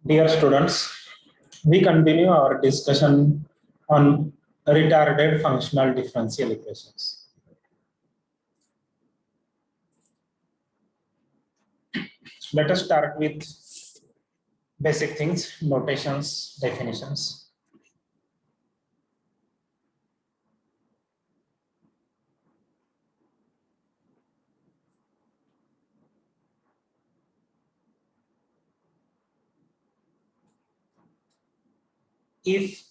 Dear students, we continue our discussion on retarded functional differential equations. Let us start with basic things, notations, definitions. If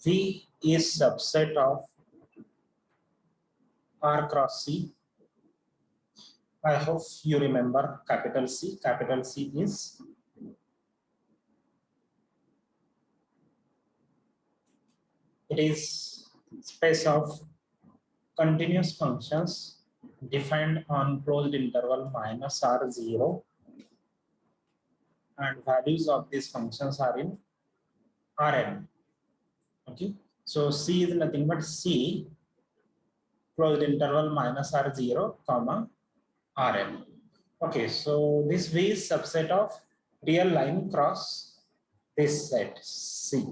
V is subset of R cross C, I hope you remember capital C. Capital C is space of continuous functions defined on closed interval minus R0, and values of these functions are in Rn. Okay, so C is nothing but C closed interval minus R0 comma Rn. Okay, so this V is subset of real line cross this set C.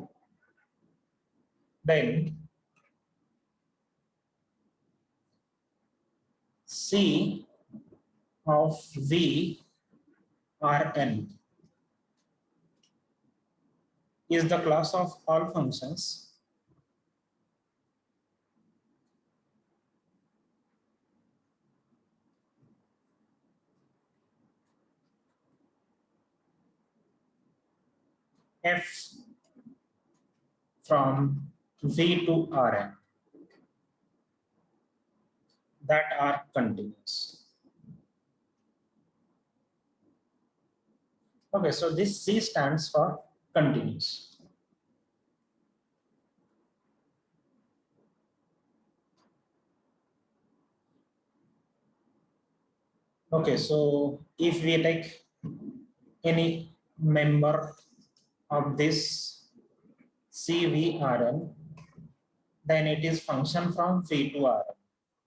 Then C of V Rn is the class of all functions f from V to Rn that are continuous. Okay, so this C stands for continuous. Okay, so if we take any member of this CVRN, then it is function from V to Rn.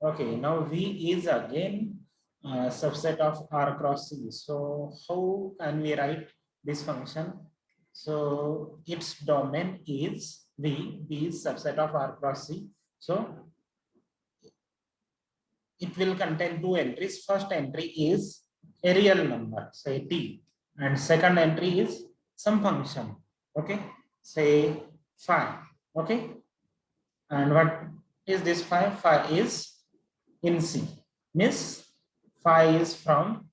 Okay, now V is again a subset of R cross C. So how can we write this function? So its domain is V. V is subset of R cross C. So it will contain two entries. First entry is a real number, say t, and second entry is some function, okay, say phi, okay. And what is this phi? Phi is in C, means phi is from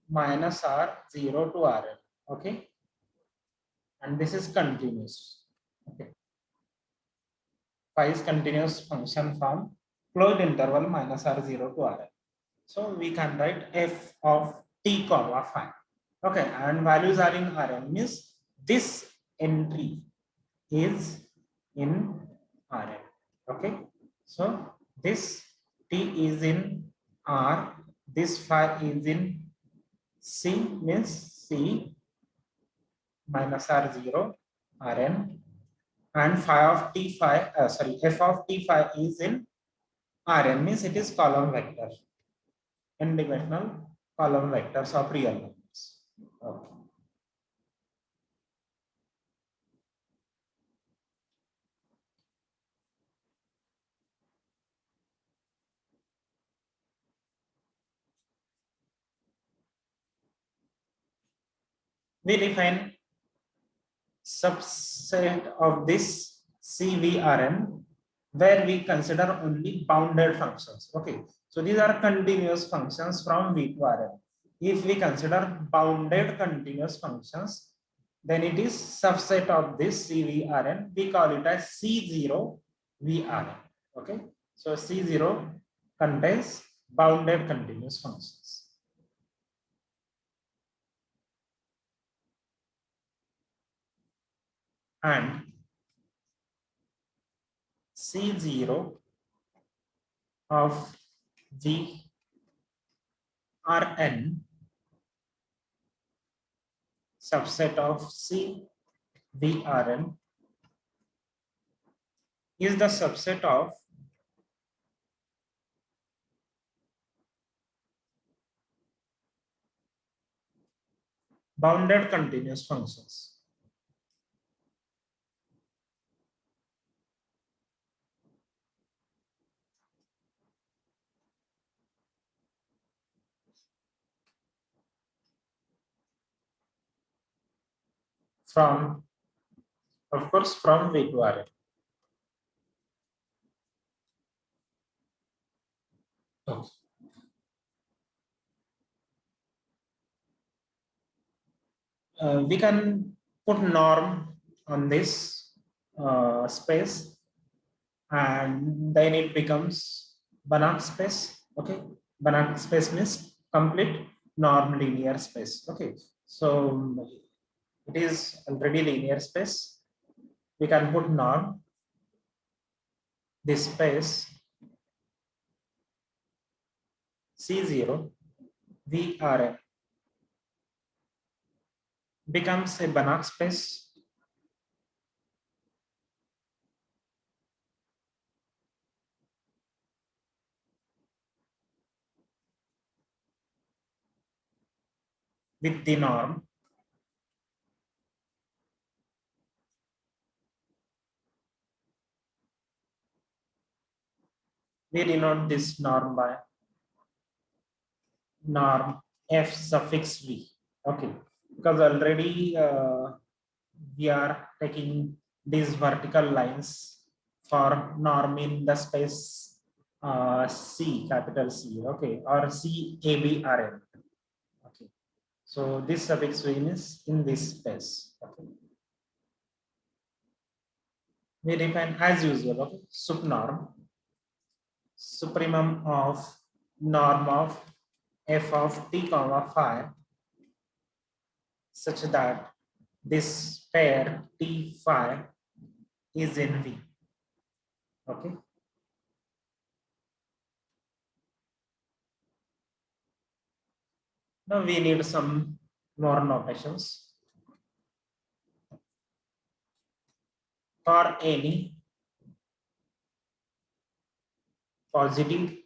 minus R0 to Rn, okay, and this is continuous, okay. Phi is continuous function from closed interval minus R0 to Rn. So we can write f of t comma phi. Okay, and values are in Rn, means this entry is in Rn. Okay, so this t is in R, this phi is in C, means C minus R0 Rn, and phi of t phi, f of t phi is in Rn, means it is column vector, n-dimensional column vectors of real numbers. Okay. We define subset of this CVRN where we consider only bounded functions. Okay, so these are continuous functions from V to Rn. If we consider bounded continuous functions, then it is subset of this CVRN. We call it as C0 VRN. Okay, so C0 contains bounded continuous functions. And C0 of V Rn subset of C VRn is the subset of bounded continuous functions. From, of course, from V to Rn. Okay. We can put norm on this space, and then it becomes Banach space. Okay, Banach space means complete norm linear space. Okay, so it is already linear space. We can put norm this space C0 VRN becomes a Banach space with the norm we denote this norm by norm f suffix v. Okay, because already we are taking these vertical lines for norm in the space C, capital C, okay, or C A B R N. Okay, so this suffix v is in this space. Okay, we define as usual. Okay, subnorm, supremum of norm of f of t comma phi such that this pair T phi is in V. Okay. Now we need some more notations. For any positive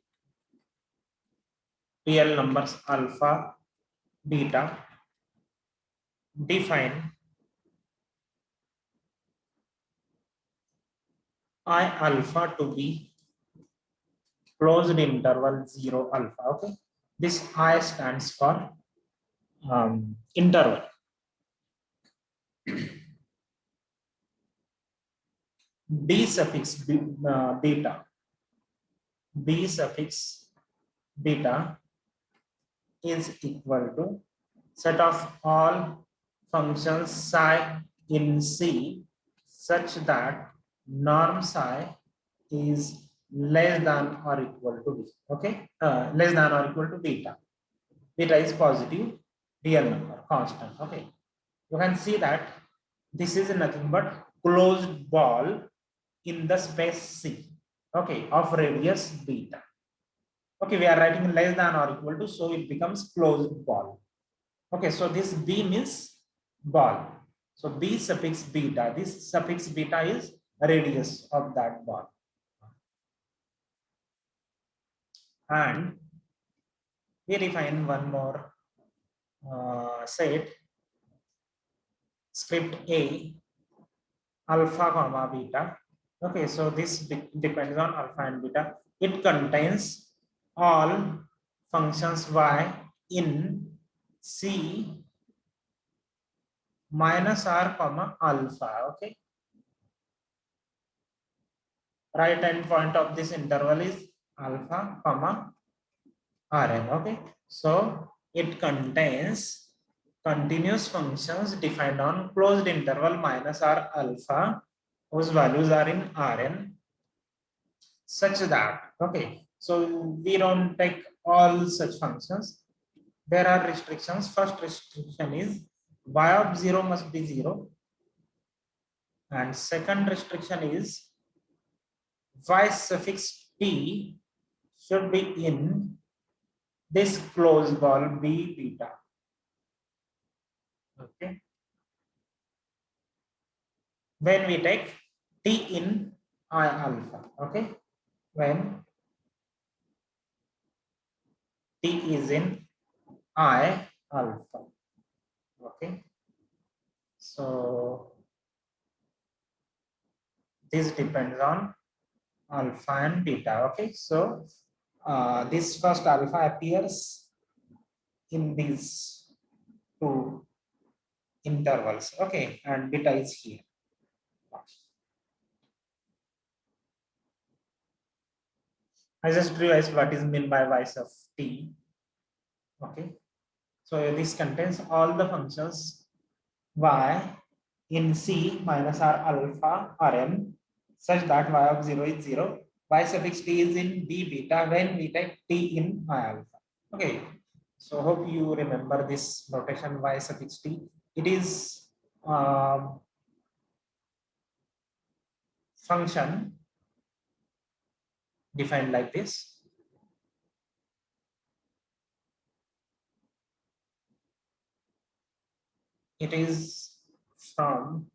real numbers alpha, beta, define I alpha to be closed interval 0 alpha. Okay. This I stands for interval. D suffix beta. B suffix beta is equal to set of all functions psi in C such that norm psi is less than or equal to B. Okay, less than or equal to beta. Beta is positive real number, constant. Okay, you can see that this is nothing but closed ball in the space C. Okay, of radius beta. Okay, we are writing less than or equal to, so it becomes closed ball. Okay, so this B means ball. So B suffix beta, this suffix beta is radius of that ball. And we define one more set, script A, alpha comma beta. Okay, so this depends on alpha and beta. It contains all functions y in C minus r comma alpha. Okay, right endpoint of this interval is alpha comma Rn. Okay, so it contains continuous functions defined on closed interval minus r alpha whose values are in Rn such that, okay, so we don't take all such functions. There are restrictions. First restriction is y of 0 must be 0, and second restriction is y suffix t should be in this closed ball B beta. Okay. When we take T in I alpha. Okay. When T is in I alpha. Okay. So this depends on alpha and beta. Okay, so this first alpha appears in these two intervals. Okay, and beta is here. I just drew as what is meant by y's of t. Okay, so this contains all the functions y in C minus R alpha Rn such that y of 0 is 0, y suffix t is in b beta when we take t in y alpha. Okay, so hope you remember this notation y suffix t. It is function defined like this. It is from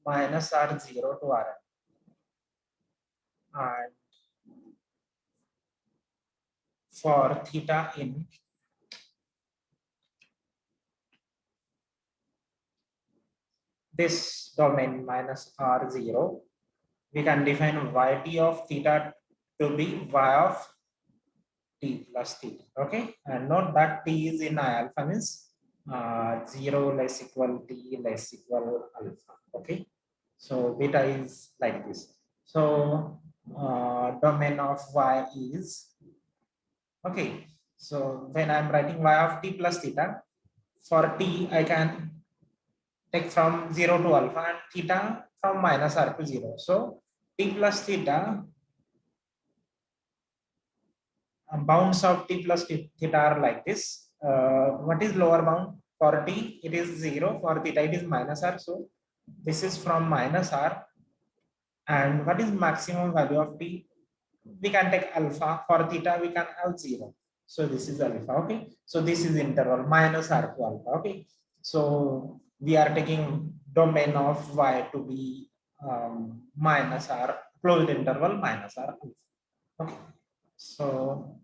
minus R0 to Rn. And for theta in this domain minus R0, we can define yt of theta to be y of t plus t. Okay, and note that t is in I alpha means 0 less equal t less equal alpha. Okay, so beta is like this. So domain of y is okay. So when I'm writing y of t plus theta, for t I can take from 0 to alpha and theta from minus r to 0. So t plus theta, bounds of t plus theta are like this. What is lower bound? For t, it is 0. For theta, it is minus r. So this is from minus r. And what is maximum value of t? We can take alpha. For theta, we can have 0. So this is alpha. Okay. So this is interval minus r to alpha. Okay. So we are taking domain of y to be minus r, closed interval minus r alpha. Okay. So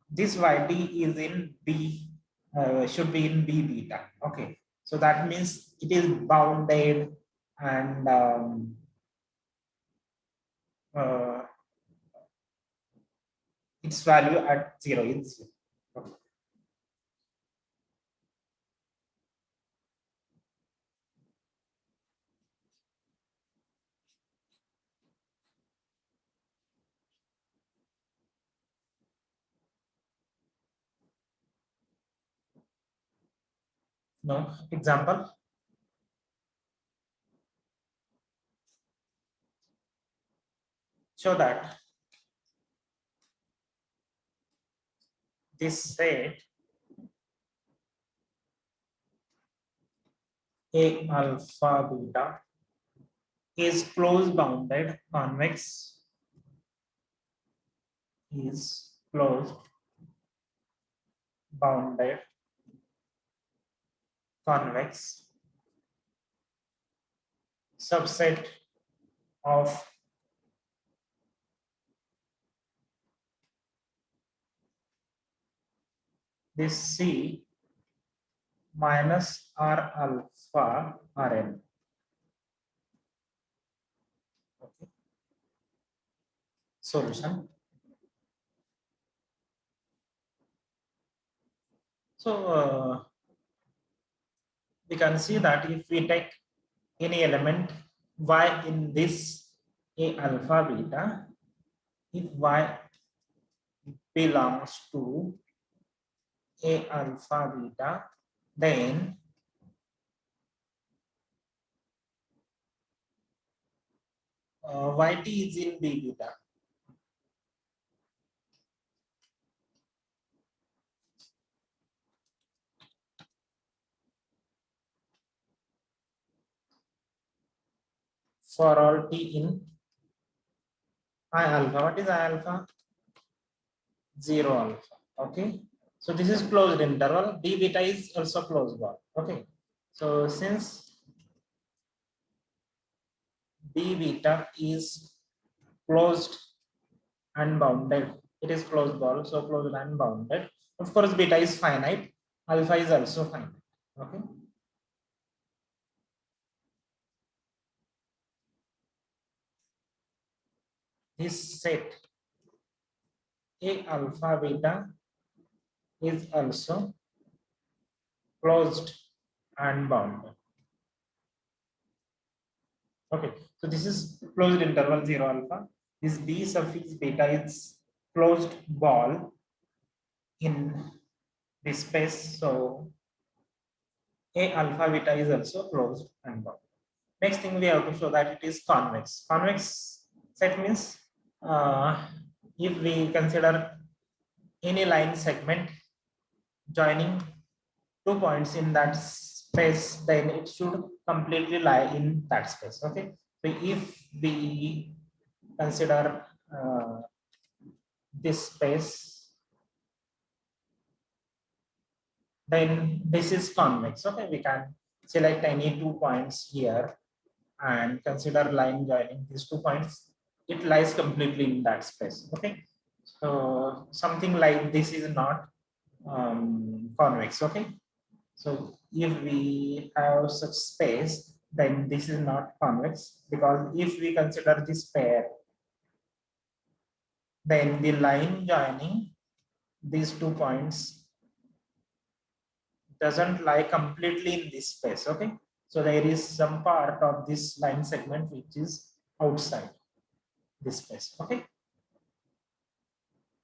this yt is in b, should be in b beta. Okay, so that means it is bounded and its value at 0 is 0. Okay. No example. Show that this set A alpha beta is close bounded convex, is closed bounded convex subset of this C minus R alpha Rn. Okay. Solution. So we can see that if we take any element y in this A alpha beta, if y belongs to A alpha beta, then yt is in B beta. For all t in I alpha. What is I alpha? 0 alpha. Okay. So this is closed interval. B beta is also closed bar. Okay. So since B beta is closed and bounded, it is closed ball, so closed and bounded. Of course, beta is finite. Alpha is also finite. Okay. this set A alpha beta is also closed and bounded. Okay, so this is closed interval 0 alpha. This B suffix beta is closed ball in this space. So A alpha beta is also closed and bounded. Next thing we have to show that it is convex. Convex set means if we consider any line segment joining 2 points in that space, then it should completely lie in that space. Okay, so if we consider this space, then this is convex. Okay, we can select any 2 points here and consider line joining these 2 points. It lies completely in that space. Okay, so something like this is not convex. Okay, so if we have such space, then this is not convex, because if we consider this pair, then the line joining these 2 points doesn't lie completely in this space. Okay, so there is some part of this line segment which is outside this space. Okay,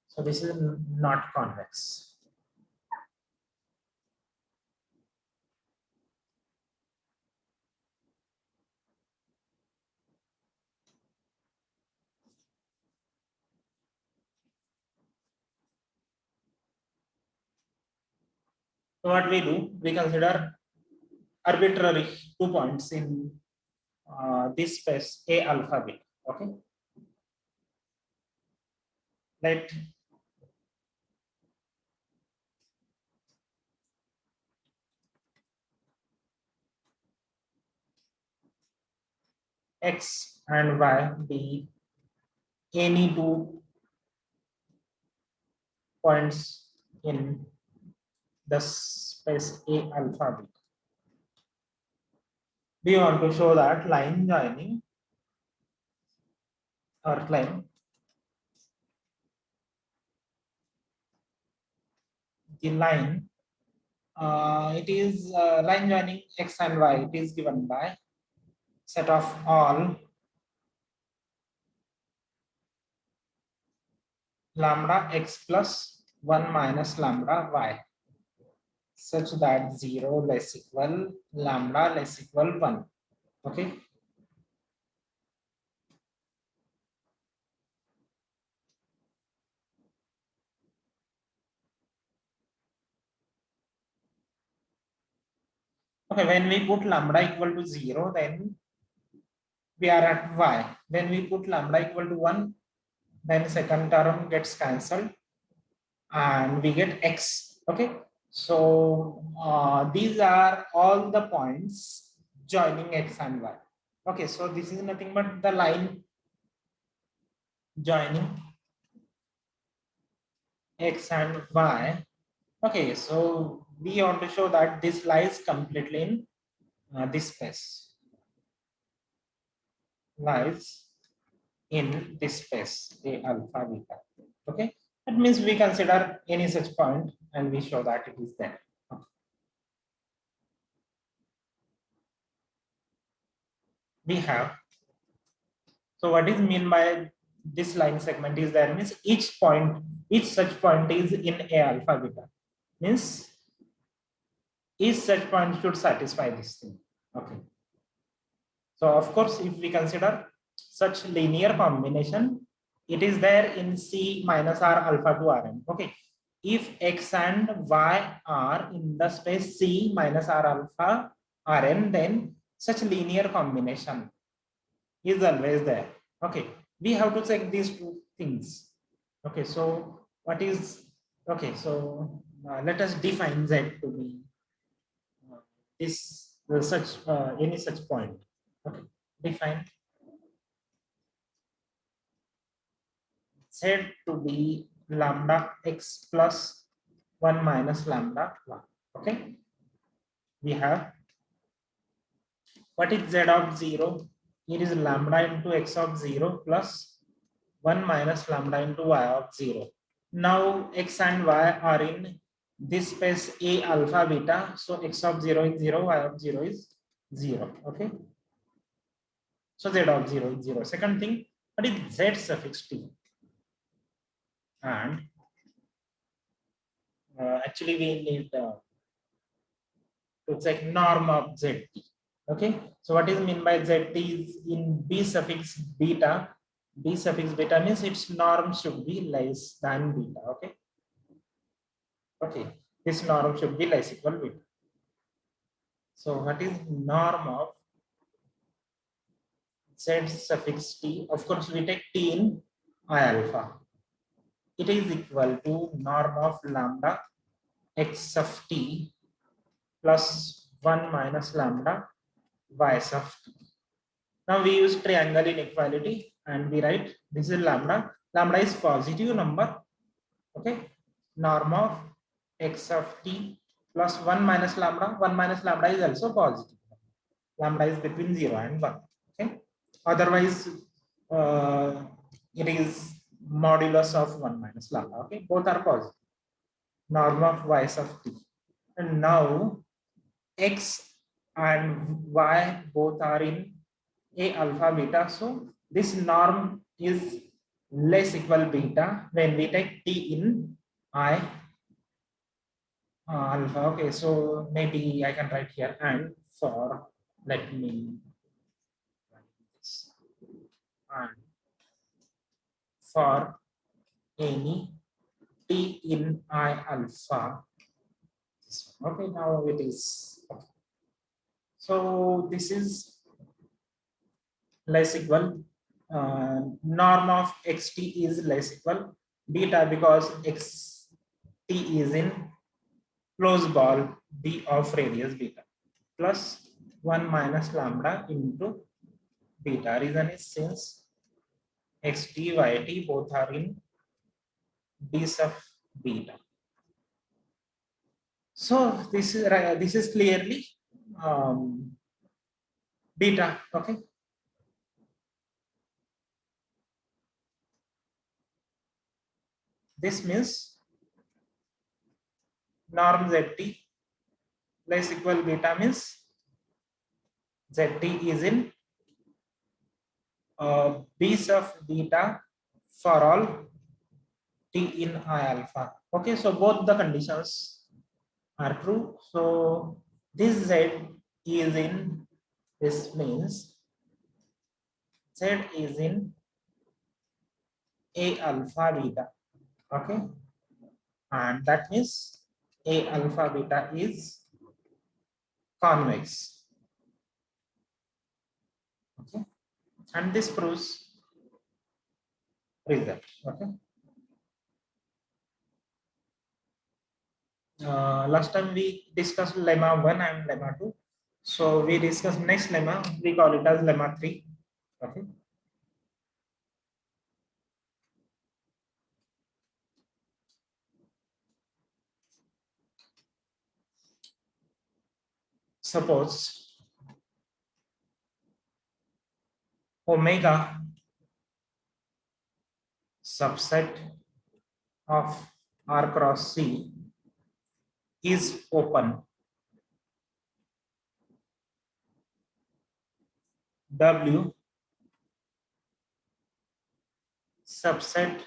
so this is not convex. So what we do, we consider arbitrary 2 points in this space A alpha beta. Okay, let X and Y be any 2 points in the space A alpha beta. We want to show that line joining or claim the line, it is line joining X and Y, it is given by set of all lambda X plus 1 minus lambda Y, such that 0 less equal lambda less equal 1. Okay, okay, when we put lambda equal to 0, then we are at Y. When we put lambda equal to 1, then second term gets cancelled and we get X. Okay, so these are all the points joining X and Y. Okay, so this is nothing but the line joining X and Y. Okay, so we want to show that this lies completely in this space. Lies in this space, A alpha beta. Okay, that means we consider any such point and we show that it is there. Okay. We have, so what is mean by this line segment is there means each such point is in A alpha beta, means each such point should satisfy this thing. Okay, so of course if we consider such linear combination, it is there in C minus R alpha to Rn. Okay, if X and Y are in the space C minus R alpha Rn, then such linear combination is always there. Okay, we have to check these two things. Okay, so what is, okay, so let us define Z to be this such any such point. Okay, define Z to be lambda X plus 1 minus lambda 1. Okay, we have, what is Z of 0? It is lambda into X of 0 plus 1 minus lambda into y of 0. Now x and y are in this space A alpha beta. So x of 0 is 0, y of 0 is 0. Okay. So z of 0 is 0. Second thing, what is z suffix t? And actually we need to check norm of zt. Okay, so what is mean by zt is in b suffix beta. B suffix beta means its norm should be less than beta. Okay, okay, this norm should be less equal beta. So what is norm of z suffix t? Of course, we take t in I alpha. It is equal to norm of lambda x of t plus 1 minus lambda y of t. Now we use triangle inequality and we write this is lambda. Lambda is positive number. Okay. Norm of x of t plus 1 minus lambda. 1 minus lambda is also positive. Lambda is between 0 and 1. Okay. Otherwise, it is modulus of 1 minus lambda. Okay. Both are positive. Norm of y of t. And now x and y both are in A alpha beta. So this norm is less equal beta when we take t in I alpha. Okay, so maybe I can write here and for, let me write this, and for any t in I alpha. Okay, now it is okay. So this is less equal. Norm of xt is less equal beta because xt is in closed ball b of radius beta plus 1 minus lambda into beta. Reason is since xt yt both are in b sub beta. So this is clearly beta. Okay. This means norm zt less equal beta means zt is in b sub beta for all t in I alpha. Okay, so both the conditions are true. So this z is in, this means z is in A alpha beta. Okay, and that means A alpha beta is convex. Okay, and this proves result. Okay. Last time we discussed lemma 1 and lemma 2. So we discuss next lemma, we call it as lemma 3. Okay. Suppose omega subset of R cross C is open. W subset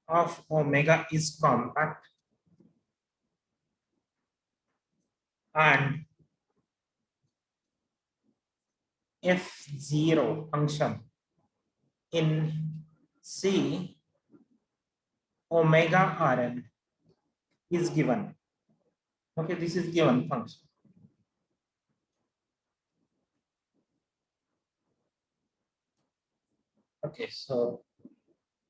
of omega is compact and F0 function in C omega Rn is given. Okay, this is given function. Okay, so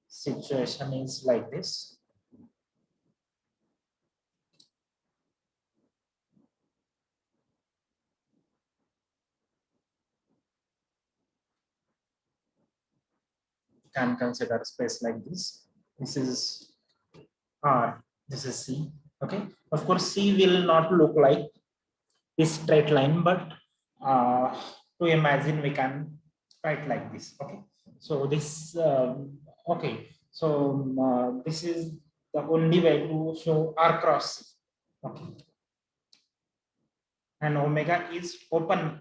situation is like this. Can consider space like this. This is R, this is C. Okay, of course, C will not look like this straight line, but to imagine we can write like this. Okay, So this okay. So this is the only way to show R cross C. Okay. And omega is open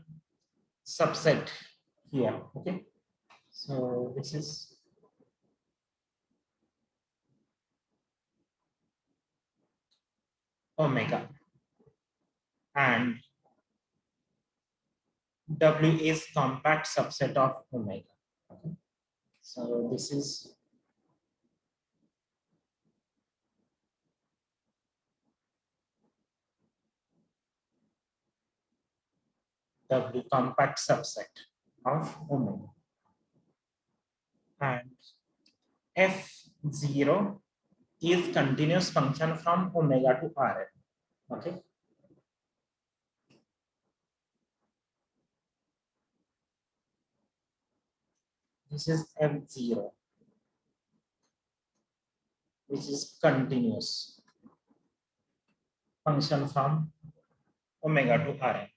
subset here. Okay. So this is omega, and W is compact subset of omega. Okay. So this is W compact subset of omega, and F0 is continuous function from omega to Rn. Okay. This is F0, which is continuous function from omega to Rn.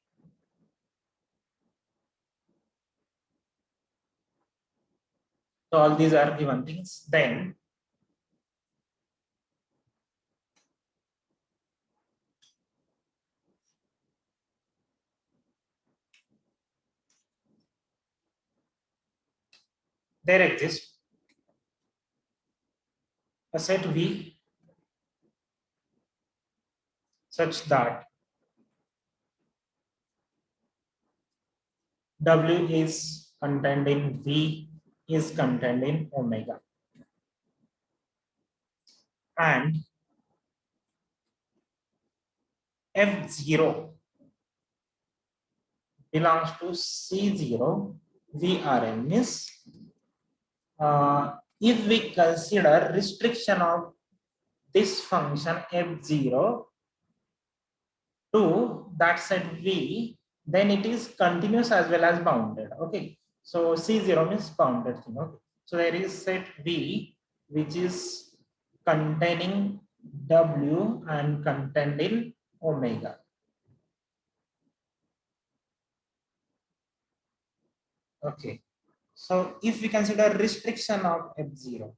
So all these are given things. Then there exists a set V such that W is contained in V is contained in omega, and F0 belongs to C0 VRN. Means if we consider restriction of this function F0 to that set V, then it is continuous as well as bounded. Okay. So C0 means bounded thing. Okay. So there is set V which is containing W and contained in omega. Okay. So if we consider restriction of F0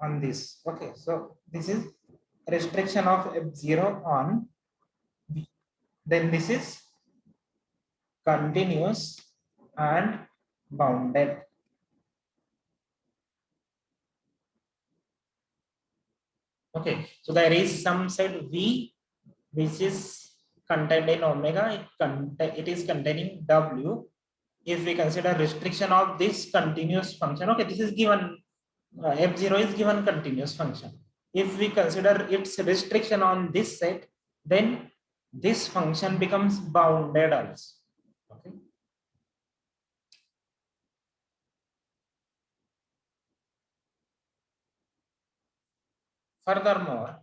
on this, okay. So this is restriction of F0 on V. Then this is continuous and bounded. Okay, so there is some set V which is contained in omega, it is containing W. If we consider restriction of this continuous function, okay, this is given, F0 is given continuous function. If we consider its restriction on this set, then this function becomes bounded also. Okay. Furthermore,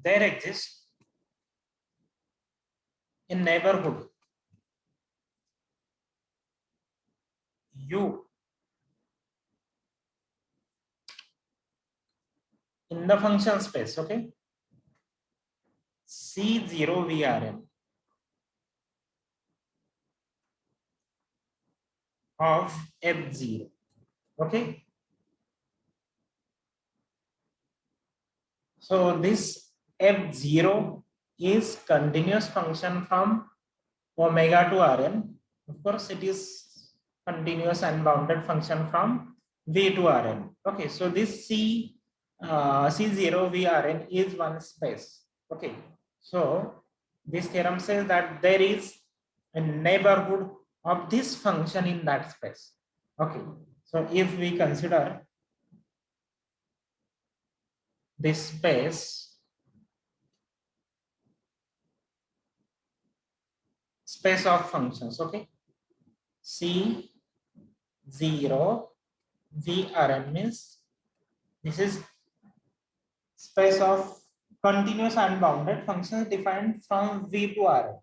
there exists a neighborhood U in the function space, okay, C0 VRN of F0, okay. So this F0 is continuous function from omega to Rn. Of course, it is continuous and bounded function from V to Rn. Okay, so this C0 VRn is one space. Okay, so this theorem says that there is a neighborhood of this function in that space. Okay, so if we consider this space of functions, okay, C0 VRn means this is space of continuous and bounded functions defined from V to Rn.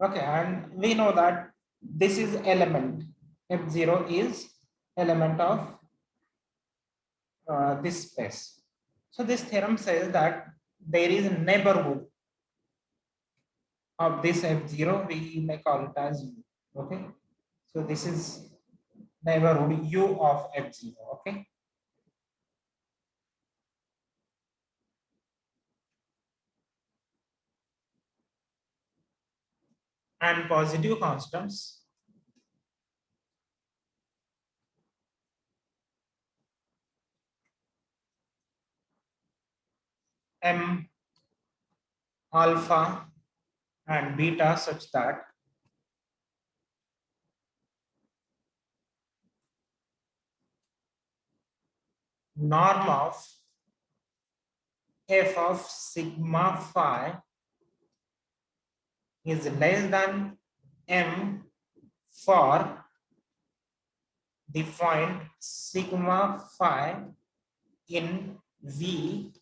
Okay, and we know that this is element, F0 is element of this space. So this theorem says that there is neighborhood of this f0, we may call it as u. Okay, so this is neighborhood u of f0. Okay, and positive constants m, alpha and beta such that norm of f of sigma phi is less than m for the point sigma phi in V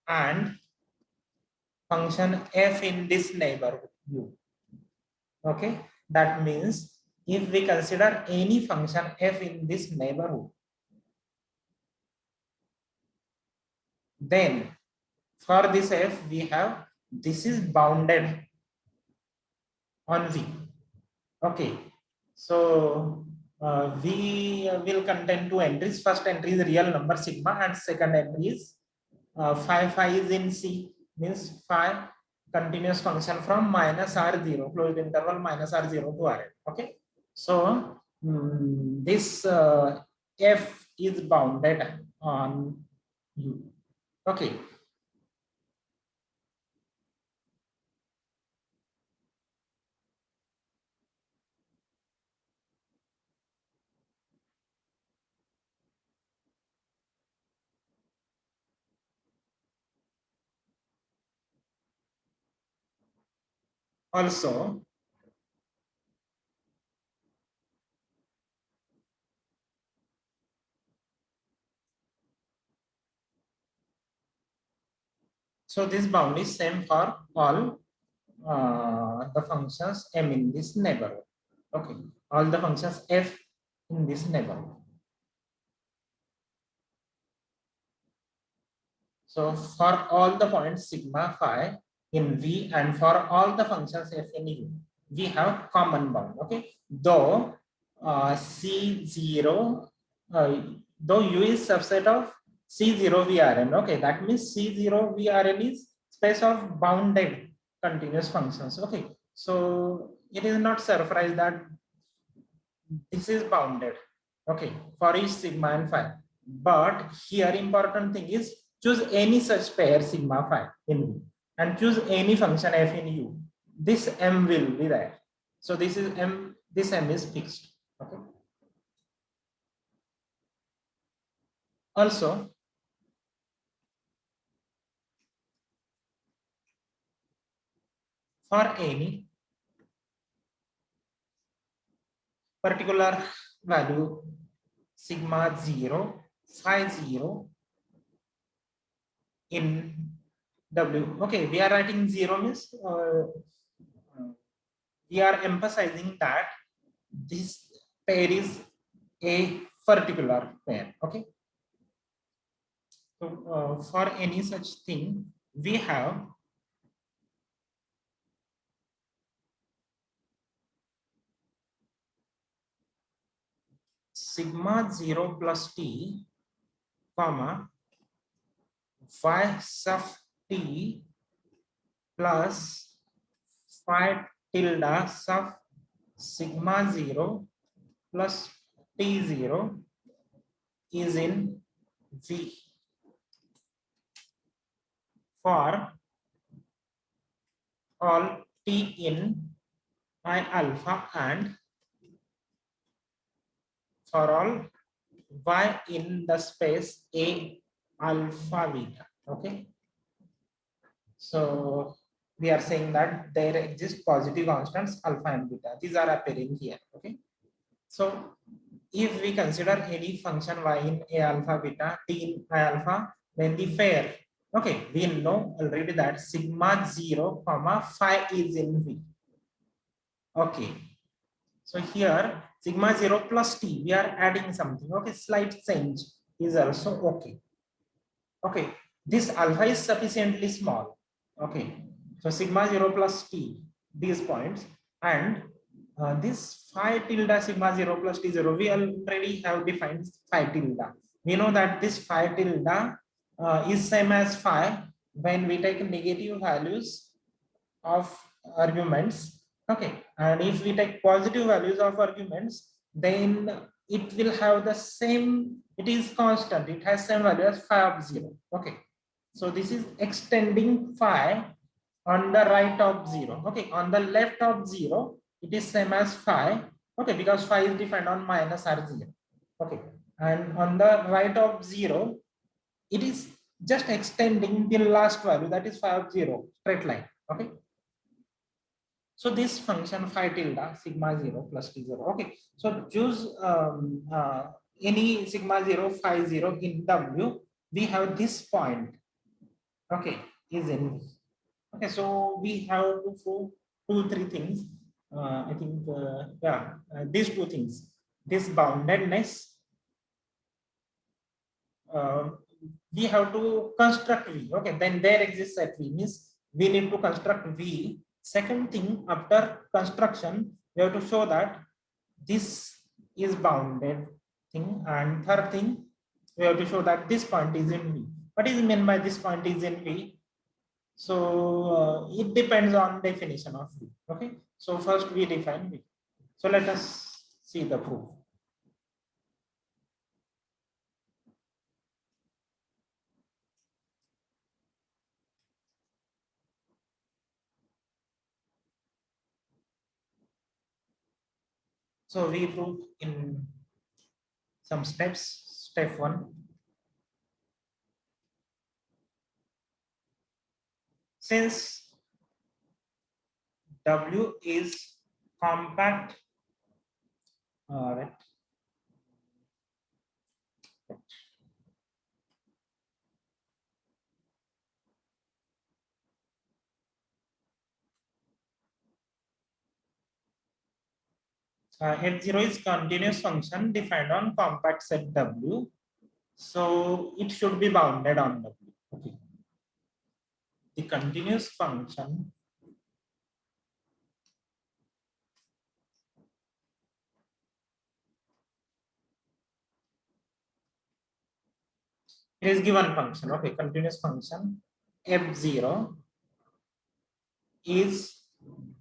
and function f in this neighborhood U. Okay, that means if we consider any function f in this neighborhood, then for this f we have this is bounded on V. Okay, so V will contain two entries. First entry is real number sigma and second entry is phi is in C, means phi continuous function from minus R0 closed interval minus R0 to Rn. Okay, so this f is bounded on U. Okay, also so this bound is same for all the functions m in this neighborhood. Okay, all the functions f in this neighborhood. So for all the points sigma phi in V and for all the functions f in U, we have common bound. Okay, though C0, though U is subset of C0 VRN. Okay, that means C0 VRN is space of bounded continuous functions. Okay, so it is not surprise that this is bounded. Okay, for each sigma and phi. But here important thing is choose any such pair sigma phi in V and choose any function f in U. This m will be there. So this is m. This m is fixed. Okay. Also, for any particular value sigma 0, phi 0 in W. Okay, we are writing 0 means we are emphasizing that this pair is a particular pair. Okay, so for any such thing we have sigma 0 plus t comma phi sub t plus phi tilde sub sigma 0 plus t0 is in V for all t in I alpha and for all y in the space A alpha beta. Okay, so we are saying that there exist positive constants alpha and beta. These are appearing here. Okay, so if we consider any function y in A alpha beta, t in I alpha, then the pair. Okay, we know already that sigma 0 comma phi is in V. Okay, so here sigma 0 plus t, we are adding something. Okay, slight change is also okay. Okay, this alpha is sufficiently small. Okay, so sigma 0 plus t, these points, and this phi tilde sigma 0 plus t 0, we already have defined phi tilde. We know that this phi tilde is same as phi when we take negative values of arguments. Okay, and if we take positive values of arguments, then it will have the same, it is constant, it has same value as phi of 0. Okay, so this is extending phi on the right of 0. Okay, on the left of 0 it is same as phi. Okay, because phi is defined on minus r0. Okay, and on the right of 0 it is just extending the last value, that is phi of 0, straight line. Okay, so this function phi tilde sigma 0 plus t 0. Okay, so choose any sigma 0 phi 0 in W. We have this point. Okay, is in V. Okay, so we have to prove 2-3 things. I think these 2 things. This boundedness. We have to construct V. Okay, then there exists at V, means we need to construct V. Second thing, after construction, we have to show that this is bounded thing, and third thing, we have to show that this point is in V. What is meant by this point is in V? So it depends on definition of V. Okay, so first we define V. So let us see the proof. So we prove in some steps. Step 1. Since W is compact, right? F0 is continuous function defined on compact set W. So it should be bounded on W. Okay. The continuous function it is given function. Okay, continuous function F0 is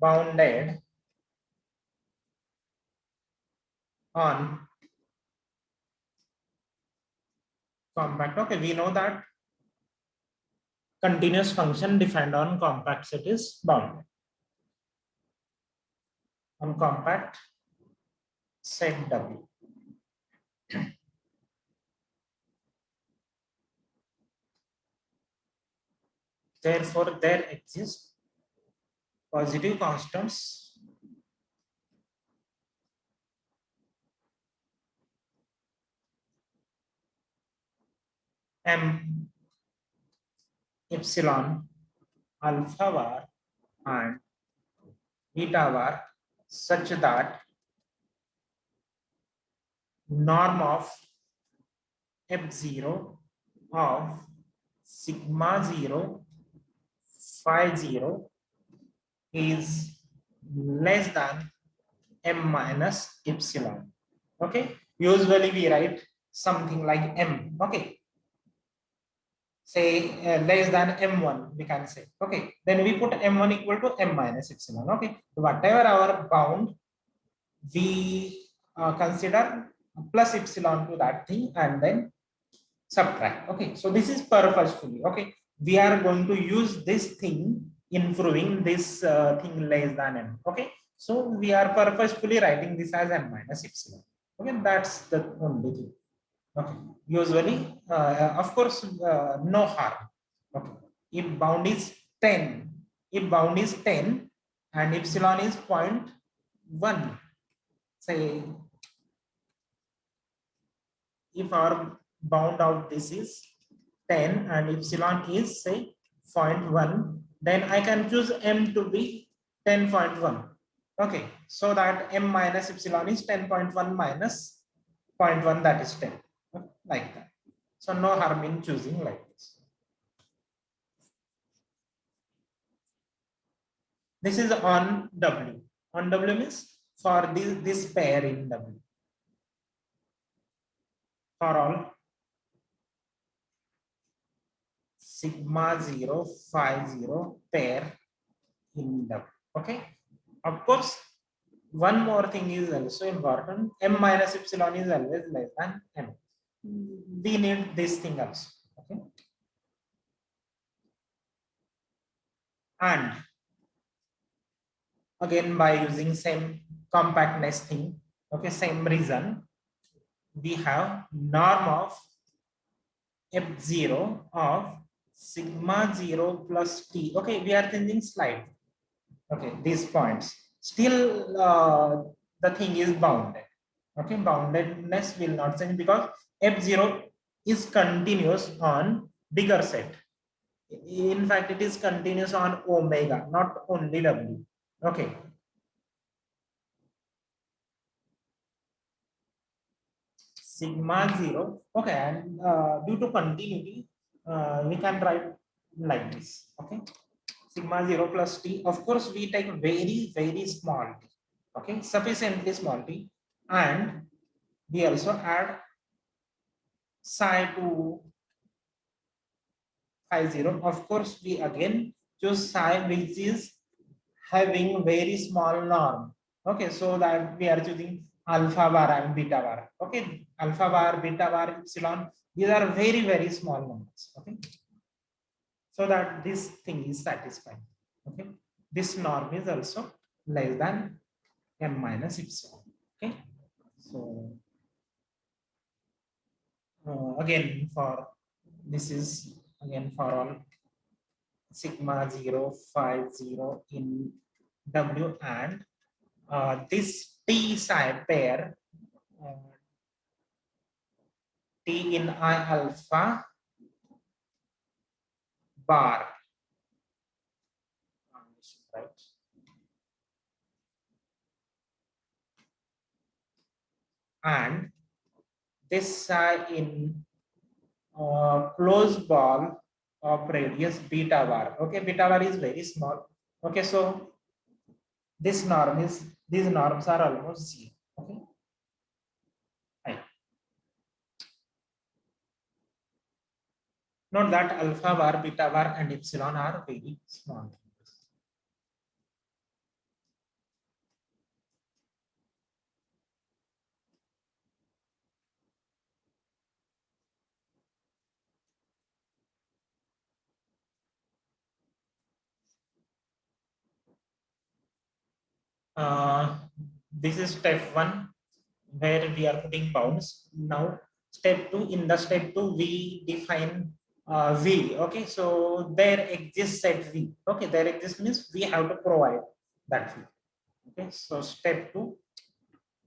bounded on compact. Okay, we know that continuous function defined on compact set is bounded on compact set W. Therefore, there exist positive constants m, epsilon, alpha bar, and beta bar such that norm of f0 of sigma 0 phi 0 is less than m minus epsilon. Okay, usually we write something like m. Okay, say less than m1 we can say. Okay, then we put m1 equal to m minus epsilon. Okay, whatever our bound, we consider plus epsilon to that thing and then subtract. Okay, so this is purposefully. Okay, we are going to use this thing in proving this thing less than m. Okay, so we are purposefully writing this as m minus epsilon. Okay, that's the only thing. Okay, usually of course no harm. Okay, if bound is 10, if bound is 10 and epsilon is 0.1, say if our bound out this is 10 and epsilon is say 0.1, then I can choose m to be 10.1. Okay, so that m minus epsilon is 10.1 minus 0.1, that is 10. Like that. So no harm in choosing like this. This is on W. On W means for this pair in W. For all sigma 0, phi 0 pair in W. Okay. Of course, one more thing is also important. M minus epsilon is always less than M. We need this thing also. Okay. And again, by using same compactness thing, okay, same reason, we have norm of F0 of sigma 0 plus T. Okay, we are changing slide. Okay, these points. Still, the thing is bounded. Okay, boundedness will not change because F0 is continuous on bigger set. In fact, it is continuous on omega, not only W. Okay. Sigma 0. Okay, and due to continuity, we can write like this. Okay. Sigma 0 plus T. Of course, we take very, very small t. Okay, sufficiently small t. And we also add psi to phi 0. Of course, we again choose psi which is having very small norm. Okay, so that we are choosing alpha bar and beta bar. Okay, alpha bar, beta bar, epsilon. These are very, very small numbers. Okay, so that this thing is satisfied. Okay, this norm is also less than M minus epsilon. Okay, so again for this is again for all sigma 0, phi 0 in W and this T psi pair T in I alpha bar, right? And this psi in closed ball of radius beta bar. Okay, beta bar is very small. Okay, so this norm is these norms are almost zero. Okay, right. Note that alpha bar, beta bar, and epsilon are very small. This is step 1 where we are putting bounds. Now step 2, in the step 2 we define V. Okay, so there exists set V. Okay, there exists means we have to provide that V. Okay, so step 2,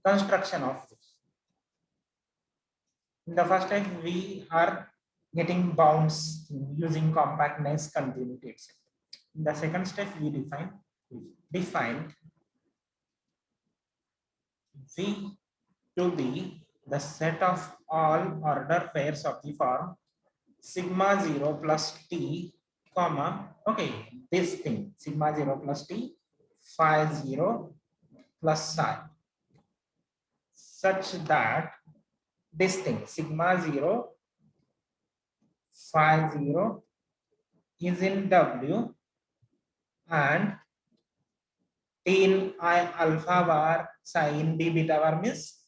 construction of this. In the first step we are getting bounds using compactness, continuity, etc. In the second step we define V to be the set of all order pairs of the form sigma 0 plus T, comma, okay, this thing, sigma 0 plus T, phi 0 plus psi, such that this thing, sigma 0, phi 0 is in W and T in I alpha bar, psi in D beta bar means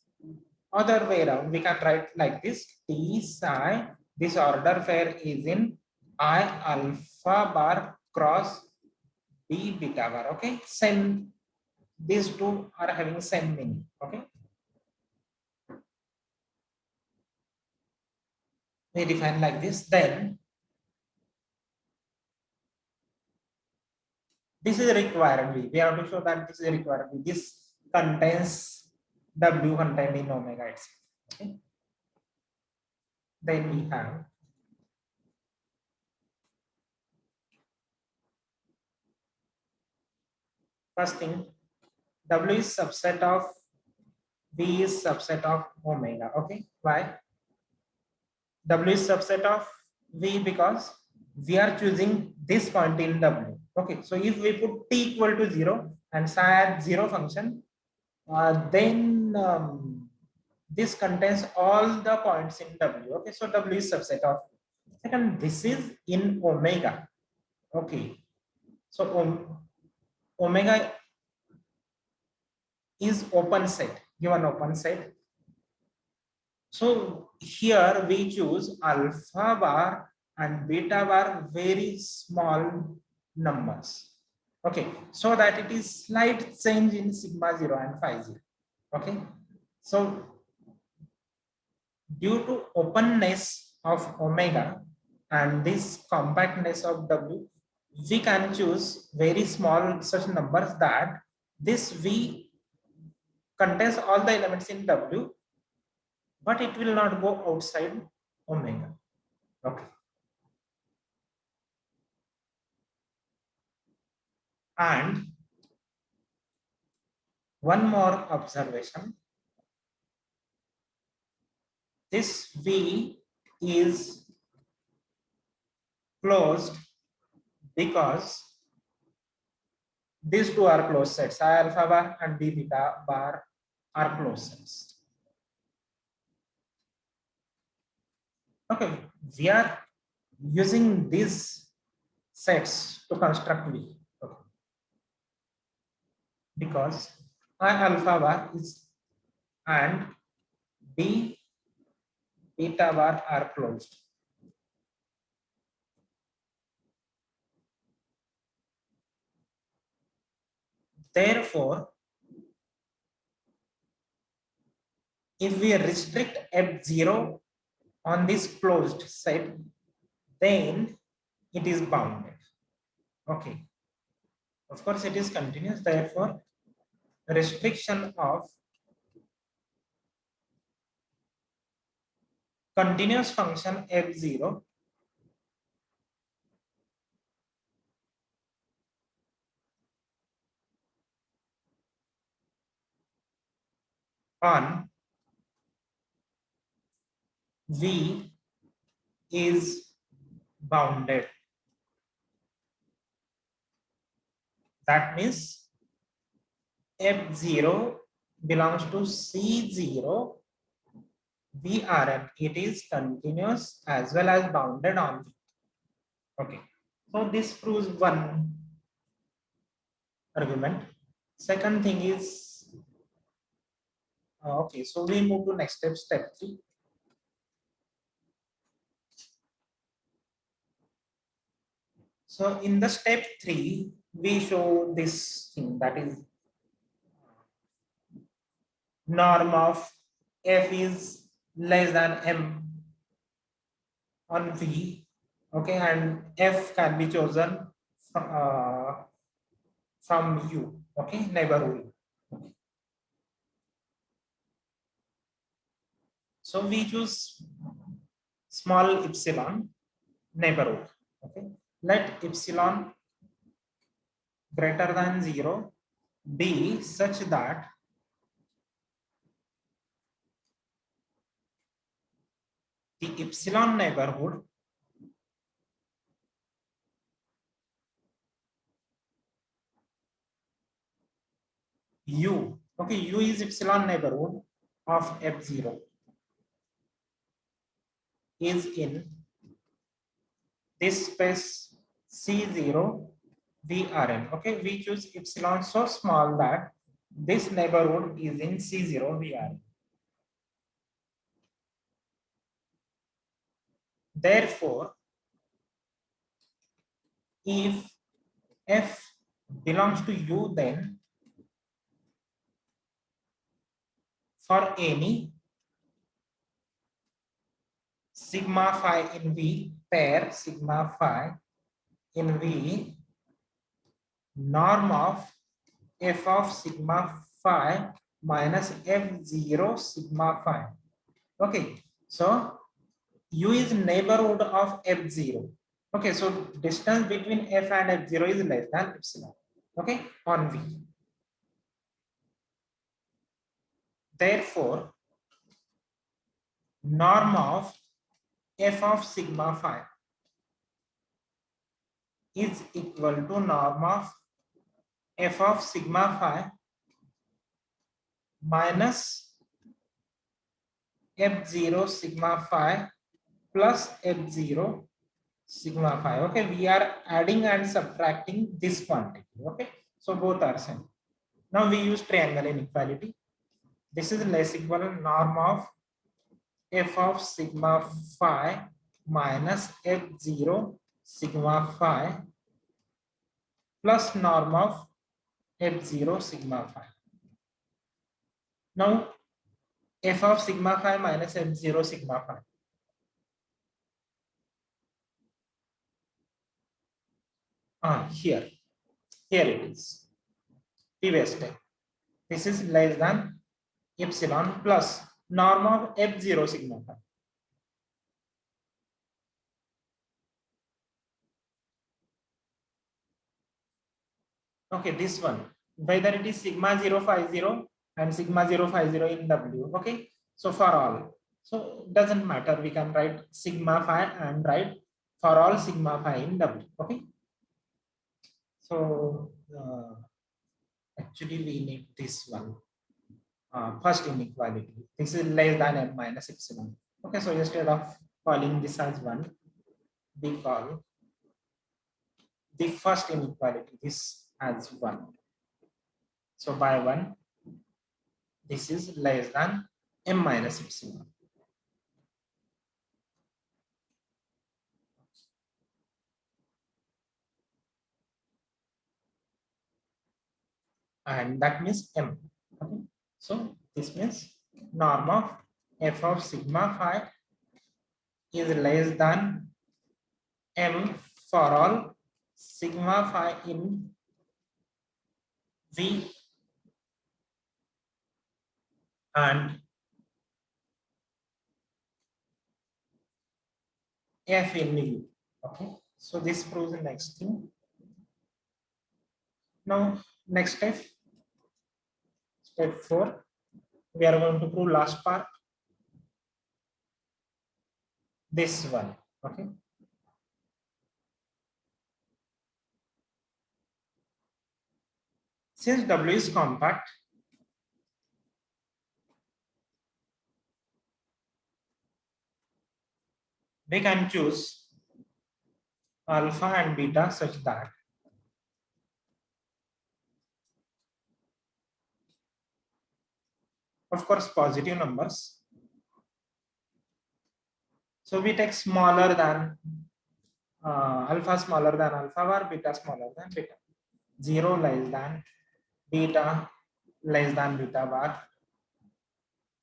other way around. We can write like this, T psi, this order pair is in I alpha bar cross D beta bar. Okay, same, these two are having same meaning. Okay, we define like this. Then this is required V. We have to show that this is required V. This contains W contained in omega itself. Okay, then we have first thing, W is subset of V is subset of omega. Okay, why? W is subset of V because we are choosing this point in W. Okay, so if we put t equal to 0 and psi at 0 function, then this contains all the points in W. Okay, so W is subset of. Second, this is in omega. Okay, so omega is open set, given open set. So here we choose alpha bar and beta bar very small numbers. Okay, so that it is slight change in sigma 0 and phi 0. Okay, so due to openness of omega and this compactness of W, we can choose very small such numbers that this V contains all the elements in W, but it will not go outside omega. Okay. And one more observation. This V is closed because these two are closed sets. I alpha bar and B beta bar are closed sets. Okay, we are using these sets to construct V. Okay. Because I alpha bar is and B beta bar are closed. Therefore, if we restrict F0 on this closed set, then it is bounded. Okay. Of course, it is continuous. Therefore, restriction of continuous function F0 on V is bounded. That means F0 belongs to C0 VRM. It is continuous as well as bounded on V. Okay. So this proves one argument. Second thing is, okay, so we move to next step, step 3. So in the step 3, we show this thing, that is norm of F is less than M on V. Okay, and F can be chosen from U. Okay, neighborhood. Okay. So we choose small epsilon neighborhood. Okay, let epsilon greater than 0 be such that the epsilon neighborhood U, okay, U is epsilon neighborhood of F0 is in this space C0 VRN. Okay, we choose epsilon so small that this neighborhood is in C0 VRN. Therefore, if F belongs to U, then for any sigma phi in V, pair sigma phi in V, norm of F of sigma phi minus F0 sigma phi. Okay, so U is neighborhood of F0. Okay, so distance between F and F0 is less than epsilon. Okay, on V. Therefore, norm of F of sigma phi is equal to norm of f of sigma phi minus f0 sigma phi plus f0 sigma phi. Okay, we are adding and subtracting this quantity. Okay, so both are same. Now we use triangle inequality. This is less equal to norm of f of sigma phi minus f0 sigma phi plus norm of f0 sigma phi. Now f of sigma phi minus f0 sigma phi. Here it is. Previous step. This is less than epsilon plus norm of f0 sigma phi. Okay, this one, whether it is sigma 0 phi 0 and sigma 0 phi 0 in W. Okay, so for all, so doesn't matter, we can write sigma phi and write for all sigma phi in W. Okay, so actually we need this one, first inequality. This is less than m minus epsilon. Okay, so instead of calling this as 1, we call the first inequality this as 1. So by 1, this is less than m minus epsilon. And that means m. Okay, so this means norm of f of sigma phi is less than m for all sigma phi in V and f in U. Okay, so this proves the next thing. Now next step, step 4, we are going to prove last part, this one. Okay, since W is compact, we can choose alpha and beta such that of course positive numbers. So we take smaller than alpha smaller than alpha bar, beta smaller than beta. 0 less than beta less than beta bar,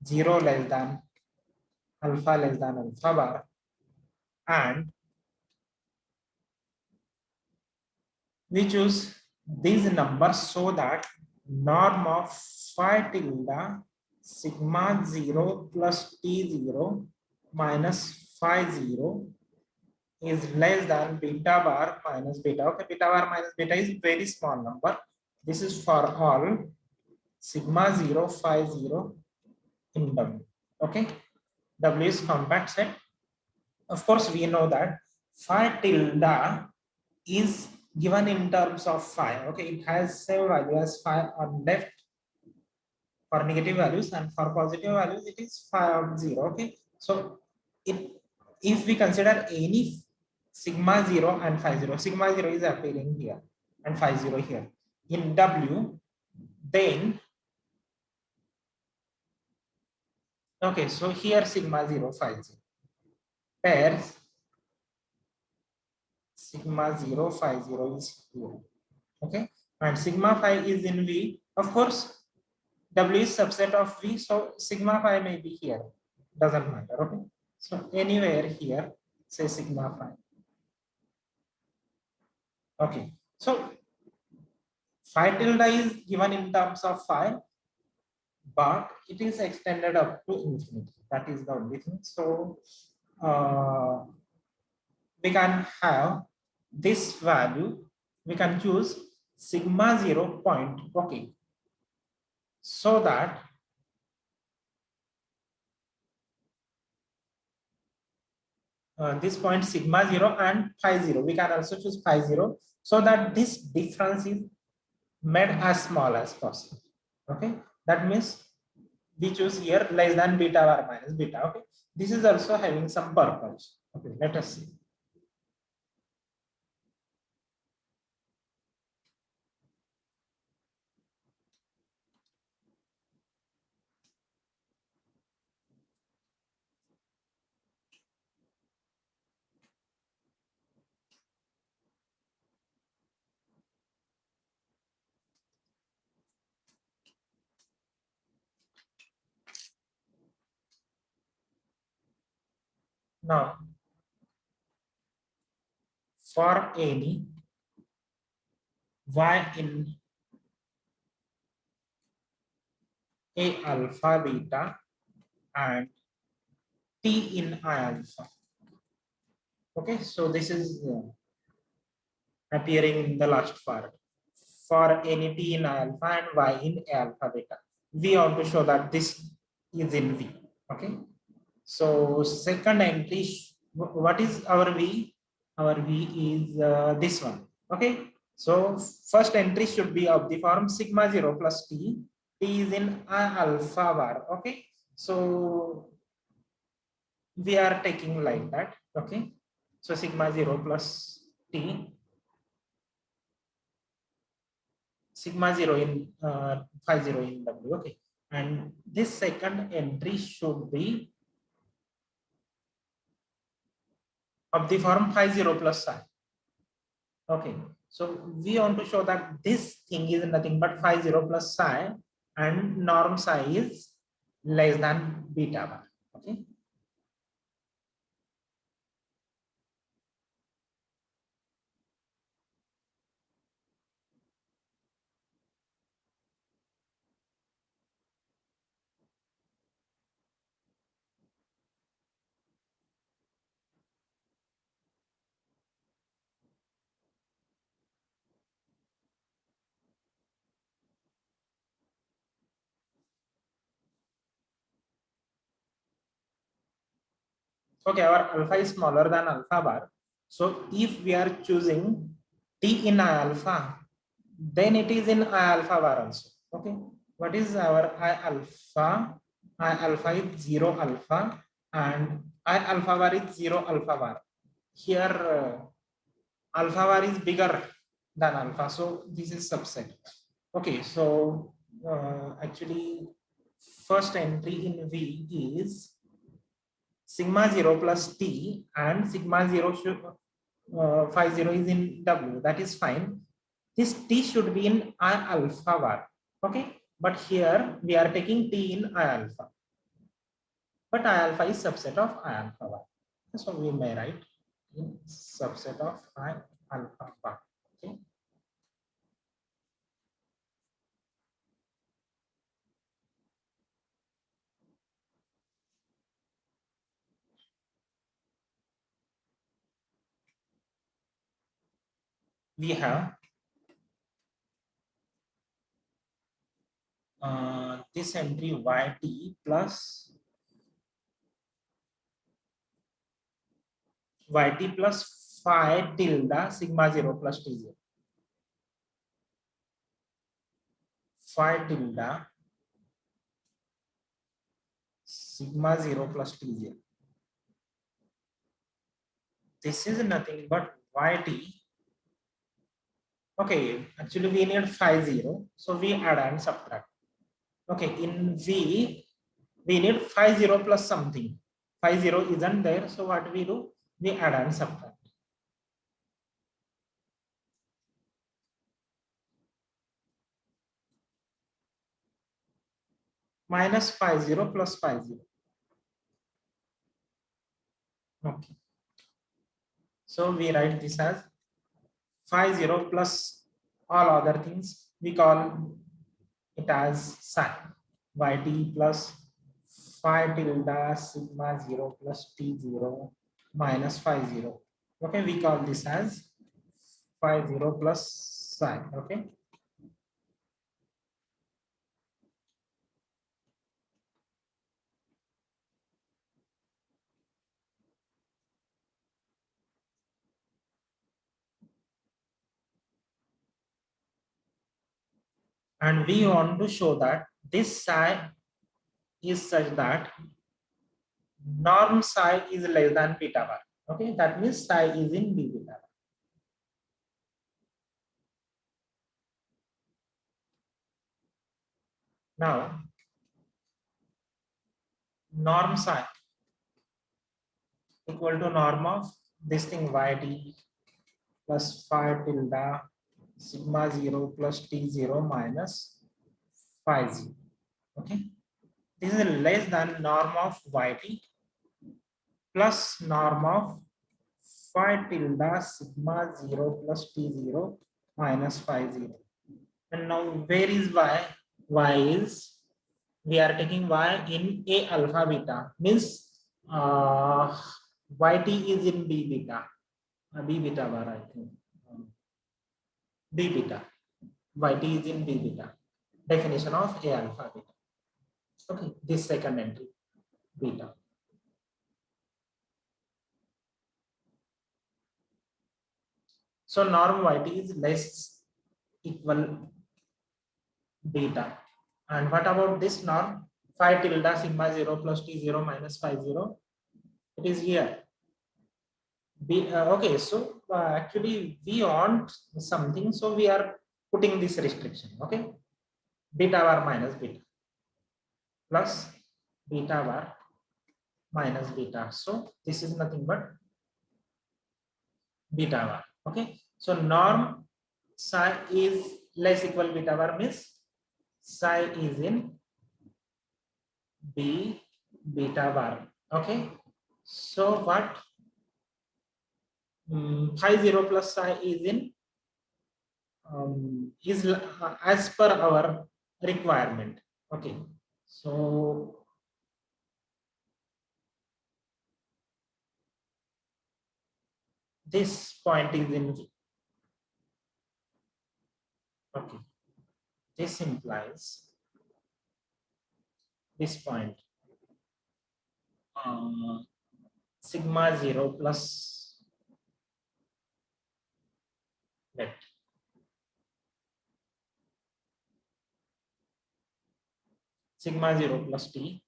0 less than alpha less than alpha bar, and we choose these numbers so that norm of phi tilde sigma 0 plus t0 minus phi 0 is less than beta bar minus beta. Okay, beta bar minus beta is very small number. This is for all sigma 0 phi 0 in W. Okay, W is compact set. Of course, we know that phi tilde is given in terms of phi. Okay, it has same value as phi on left for negative values, and for positive values it is phi of 0. Okay, so if we consider any sigma 0 and phi 0, sigma 0 is appearing here and phi 0 here in W, then okay, so here sigma 0 phi 0 pairs sigma 0 phi 0 is here. Okay, and sigma phi is in V. Of course, W is subset of V, so sigma phi may be here. Doesn't matter. Okay, so anywhere here, say sigma phi. Okay, so phi tilde is given in terms of phi, but it is extended up to infinity. That is the only thing. So we can have this value. We can choose sigma 0 point. Okay, so that this point sigma 0 and phi 0. We can also choose phi 0 so that this difference is made as small as possible. Okay, that means we choose here less than beta bar minus beta. Okay, this is also having some purpose. Okay, let us see. Now, for any y in a alpha beta and t in I alpha. Okay, so this is appearing in the last part. For any t in alpha and y in alpha beta, we want to show that this is in V. Okay, so second entry, what is our V? Our V is this one. Okay, so first entry should be of the form sigma 0 plus t. T is in alpha bar. Okay, so we are taking like that. Okay, so sigma 0 plus t, sigma 0 in phi 0 in W. Okay, and this second entry should be of the form phi 0 plus psi. Okay, so we want to show that this thing is nothing but phi 0 plus psi and norm psi is less than beta bar. Okay, okay, our alpha is smaller than alpha bar. So if we are choosing t in I alpha, then it is in I alpha bar also. Okay, what is our I alpha? I alpha is 0 alpha and I alpha bar is 0 alpha bar. Here alpha bar is bigger than alpha, so this is subset. Okay, so actually first entry in V is sigma 0 plus t and sigma 0 should phi 0 is in W. That is fine. This t should be in I alpha bar. Okay, but here we are taking t in I alpha, but I alpha is subset of I alpha bar, so we may write in subset of I alpha bar. Okay, we have this entry yt plus yt plus phi tilde sigma 0 plus t0, phi tilde sigma 0 plus t0. This is nothing but yt. Okay, actually we need phi 0, so we add and subtract. Okay, in V we need phi 0 plus something. Phi 0 isn't there, so what we do? We add and subtract. Minus phi 0 plus phi 0. Okay, so we write this as phi 0 plus all other things. We call it as psi. Yt plus phi tilde sigma 0 plus t0 minus phi 0. Okay, we call this as phi 0 plus psi. Okay, and we want to show that this psi is such that norm psi is less than beta bar. Okay, that means psi is in B beta bar. Now, norm psi equal to norm of this thing yt plus phi tilde sigma 0 plus t0 minus phi 0. Okay, this is less than norm of yt plus norm of phi tilde sigma 0 plus t0 minus phi 0. And now where is y? Y is, we are taking y in a alpha beta, means uh, yt is in b beta, b beta bar I think, b beta, yt is in b beta, definition of a alpha beta. Okay, this second entry beta. So norm yt is less equal beta. And what about this norm phi tilde sigma 0 plus t0 minus phi 0? It is here. Okay, so actually we want something, so we are putting this restriction. Okay, beta bar minus beta plus beta bar minus beta. So this is nothing but beta bar. Okay, so norm psi is less equal beta bar means psi is in B beta bar. Okay, so what phi 0 plus psi is in is as per our requirement. Okay, so this point is in V. Okay, this implies this point sigma 0 plus let sigma 0 plus t,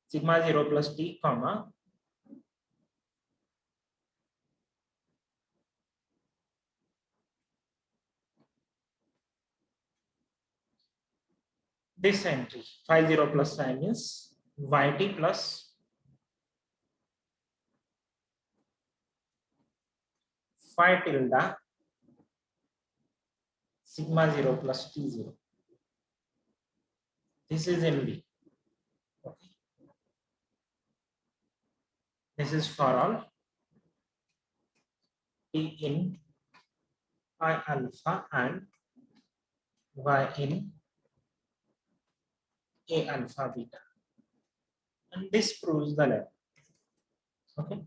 sigma 0 plus t comma this entry phi 0 plus psi means yt plus phi tilde sigma 0 plus t0. This is in V. Okay, this is for all t in I alpha and y in a alpha beta, and this proves the letter. Okay,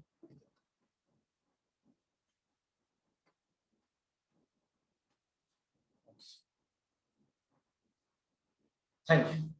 thank you.